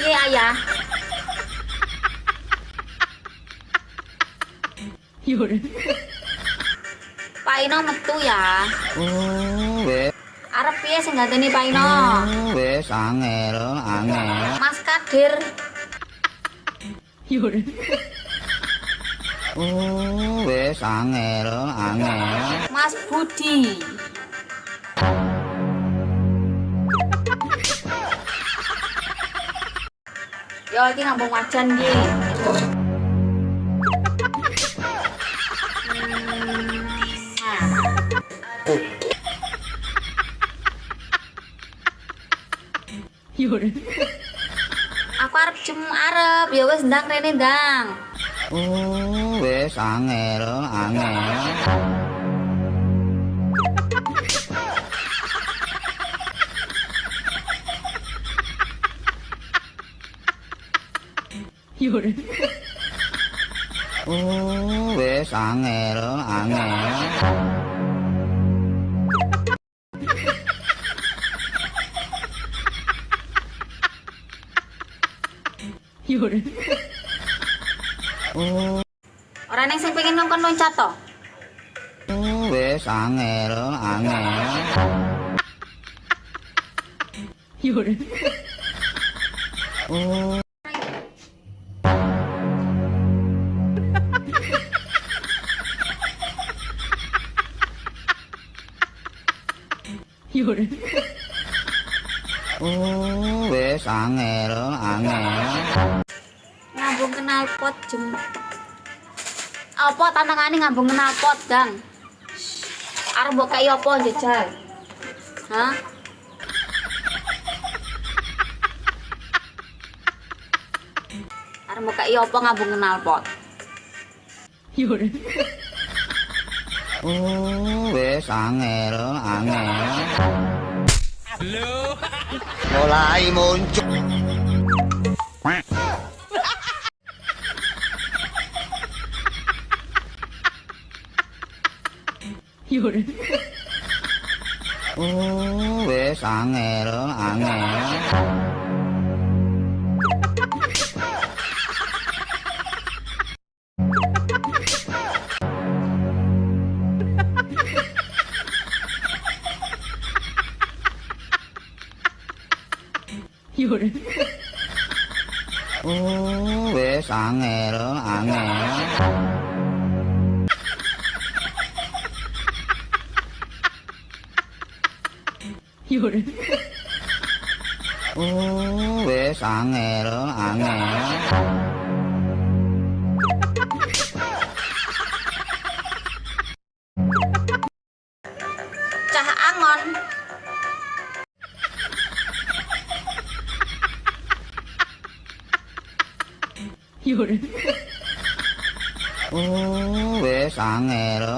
Piye ayah? Pak Ino metu ya. Wis. Arep piye sing ganteni Pak Ino? Wis angel. Mas Kadir. Wis angel. Mas Budi. Yo iki ngambung wajan iki. Aku arep arep ya wis ndang rene ndang. Wis angel. Wis angel. Ora ning sing pengen ngongkon loncat to. Wis angel. Wis angel. Ngambung knalpot jem. Apa tanangane ngambung knalpot, Dang? Arep mbok kei apa jajal? Hah? Arep mbok kei apa ngambung knalpot? Wis angel. Mulai muncul. Wis angel. Wis angel. Wis angel. Cah angon. Wis angel.